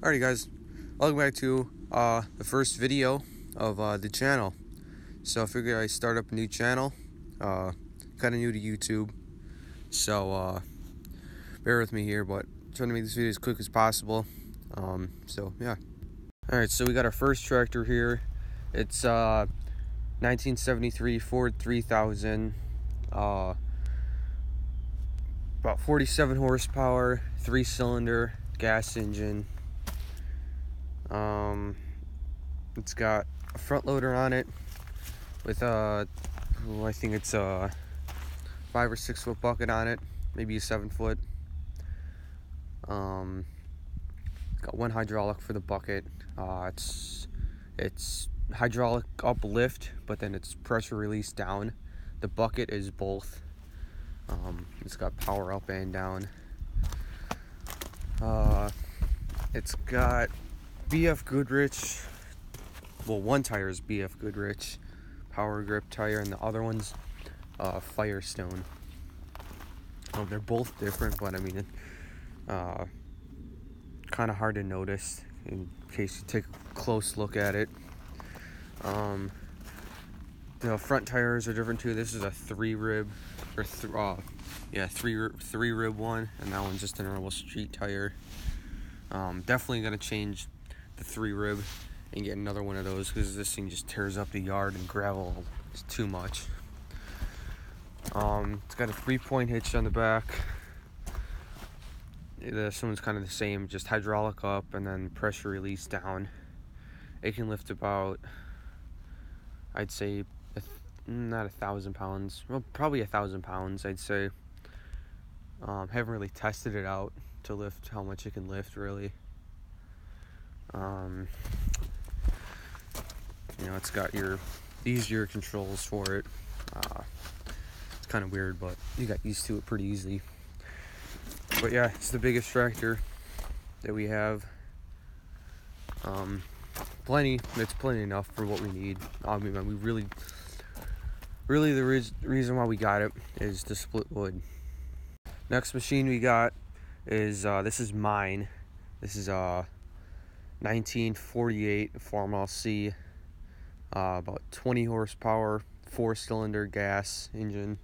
Alrighty guys, welcome back to the first video of the channel. So I figured I start up a new channel, kind of new to YouTube, so bear with me here, but I'm trying to make this video as quick as possible. So yeah. Alright, so we got our first tractor here. It's 1973 Ford 3000, about 47 horsepower, 3-cylinder gas engine. It's got a front loader on it with I think it's a 5 or 6 foot bucket on it, maybe a 7 foot. It's got one hydraulic for the bucket. It's hydraulic uplift, but then it's pressure release down. The bucket is both. It's got power up and down. It's got BF Goodrich, well, one tire is BF Goodrich Power Grip tire, and the other one's Firestone. They're both different, but I mean, kind of hard to notice in case you take a close look at it. The front tires are different too. This is a 3-rib, or three rib one, and that one's just a normal street tire. Definitely gonna change the 3-rib and get another one of those, because this thing just tears up the yard, and gravel is too much. It's got a 3-point hitch on the back. This one's kind of the same, just hydraulic up and then pressure release down. It can lift about, I'd say, not 1,000 pounds, well, probably 1,000 pounds, I'd say. Haven't really tested it out to lift how much it can lift, really. You know, it's got these gear controls for it. It's kind of weird, but you got used to it pretty easily. But yeah, it's the biggest tractor that we have. It's plenty enough for what we need. I mean, we really the reason why we got it is to split wood. Next machine we got is this is mine. This is 1948 Farmall C, about 20 horsepower, 4-cylinder gas engine.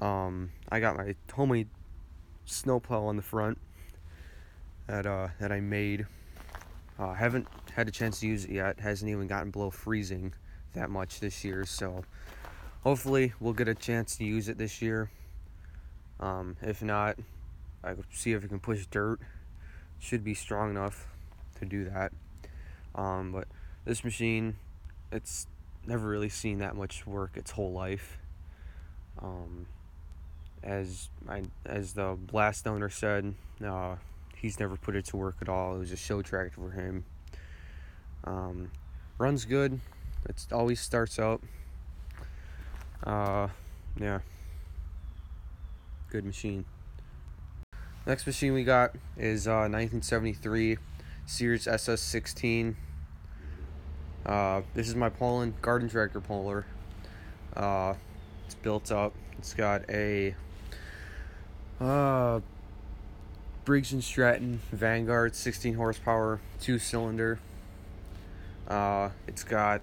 I got my homemade snowplow on the front that I made. Haven't had a chance to use it yet. Hasn't even gotten below freezing that much this year, so hopefully we'll get a chance to use it this year. If not, I could see if it can push dirt. Should be strong enough to do that. But this machine, it's never really seen that much work its whole life. As the last owner said, he's never put it to work at all. It was a show tractor for him. Runs good. It always starts up. Yeah, good machine. Next machine we got is 1973 Sears SS16. This is my Poulan garden tractor puller. It's built up. It's got a Briggs & Stratton Vanguard 16 horsepower 2-cylinder. It's got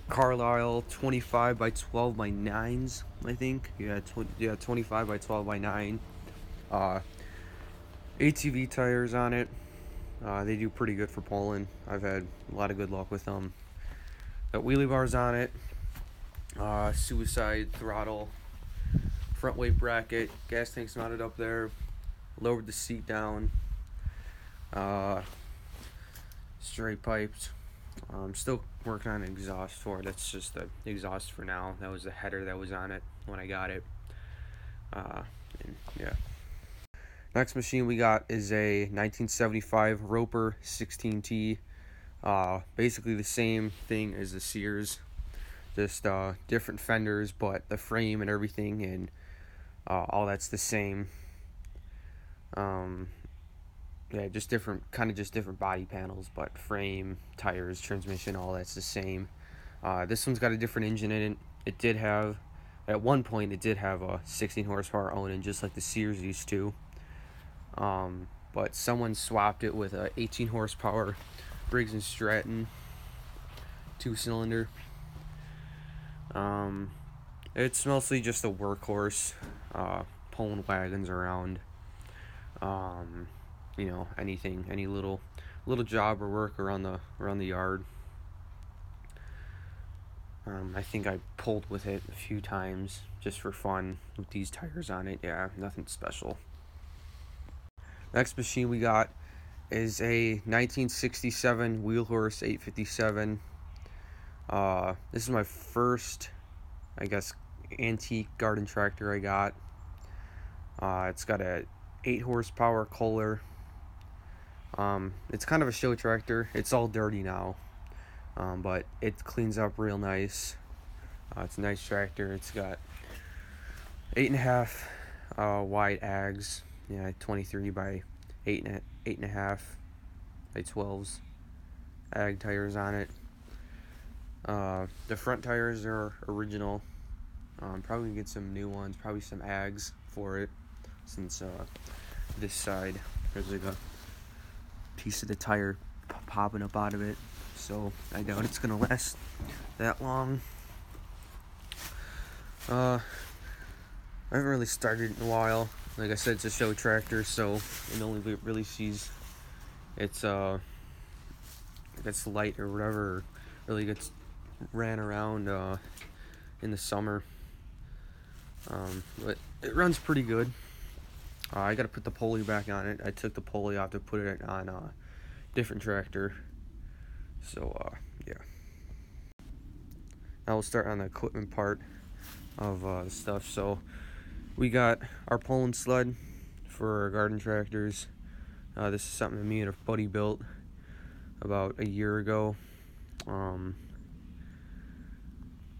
Carlisle 25 by 12 by 9s, I think. Yeah, 25 by 12 by 9. ATV tires on it. They do pretty good for Poulan. I've had a lot of good luck with them. Got wheelie bars on it. Suicide throttle. Front weight bracket. Gas tank's mounted up there. Lowered the seat down. Straight piped. I'm still working on an exhaust for it. That's just the exhaust for now. That was the header that was on it when I got it. And yeah. Next machine we got is a 1975 Roper 16T. Basically the same thing as the Sears, just different fenders, but the frame and everything and all that's the same. Yeah, just different body panels, but frame, tires, transmission, all that's the same. This one's got a different engine in it. It did have, at one point, it did have a 16 horsepower Onan, just like the Sears used to. but someone swapped it with a 18 horsepower Briggs & Stratton 2-cylinder. It's mostly just a workhorse, pulling wagons around. You know, anything, any little job or work around the yard. I think I pulled with it a few times just for fun with these tires on it. Yeah, nothing special. Next machine we got is a 1967 Wheelhorse 857. This is my first, I guess, antique garden tractor I got. It's got a 8 horsepower Kohler. It's kind of a show tractor. It's all dirty now, but it cleans up real nice. It's a nice tractor. It's got 8.5 wide ags. Yeah, 23 by 8.5 by 12s ag tires on it. The front tires are original. Probably get some new ones, probably some ags for it, since this side there's like a piece of the tire popping up out of it, so I doubt it's gonna last that long. I haven't really started in a while. Like I said, it's a show tractor, so it only really sees its gets light or whatever, really gets ran around in the summer. But it runs pretty good. I gotta put the pulley back on it. I took the pulley off to put it on a different tractor. So yeah. Now we'll start on the equipment part of the stuff. So we got our pulling sled for our garden tractors. This is something that me and a buddy built about a year ago.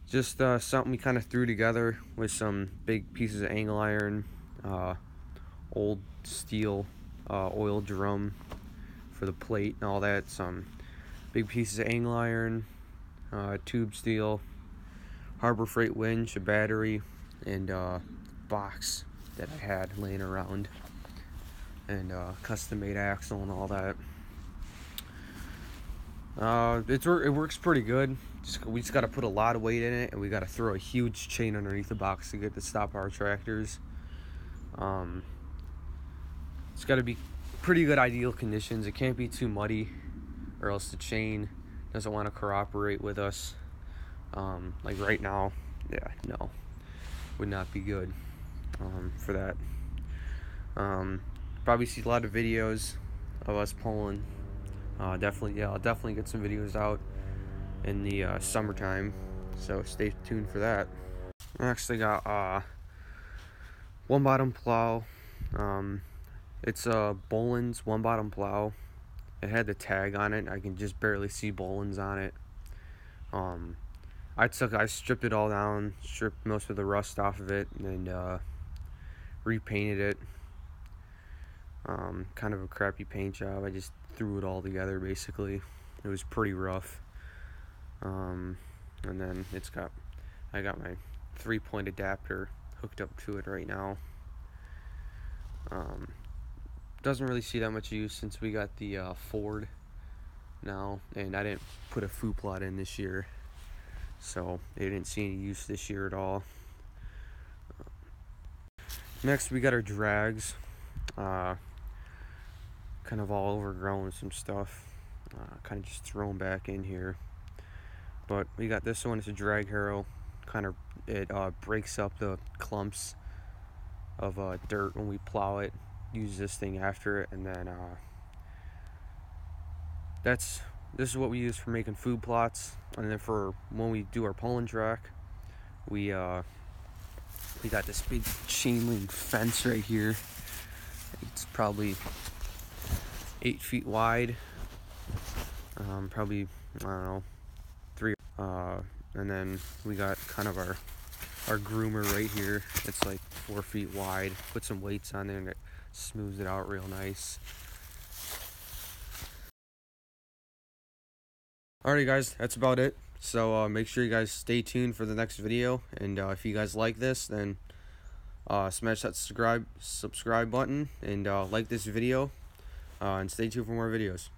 Just something we kind of threw together with some big pieces of angle iron, old steel oil drum for the plate and all that, some big pieces of angle iron, tube steel, Harbor Freight winch, a battery, and box that I had laying around, and custom made axle and all that. It works pretty good. We just got to put a lot of weight in it, and we got to throw a huge chain underneath the box to get to stop our tractors. It's got to be pretty good ideal conditions. It can't be too muddy, or else the chain doesn't want to cooperate with us. Like right now, yeah, no, would not be good for that. Probably see a lot of videos of us pulling. I'll definitely get some videos out in the summertime, so stay tuned for that. Next, I got one bottom plow. It's a Boland's one bottom plow. It had the tag on it. I can just barely see Boland's on it. I stripped it all down, stripped most of the rust off of it, and repainted it. Kind of a crappy paint job. I just threw it all together basically. It was pretty rough. And then I got my 3-point adapter hooked up to it right now. Doesn't really see that much use since we got the Ford now, and I didn't put a food plot in this year, so they didn't see any use this year at all. Next, we got our drags, kind of all overgrown with some stuff, kind of just thrown back in here. But we got this one. It's a drag harrow. It breaks up the clumps of dirt when we plow it. Use this thing after it, and then this is what we use for making food plots. And then for when we do our pulling track, we got this big chain link fence right here. It's probably 8 feet wide. Probably, I don't know, 3. And then we got kind of our groomer right here. It's like 4 feet wide. Put some weights on there and it smooths it out real nice. Alright guys, that's about it. So make sure you guys stay tuned for the next video, and if you guys like this, then smash that subscribe button, and like this video. And stay tuned for more videos.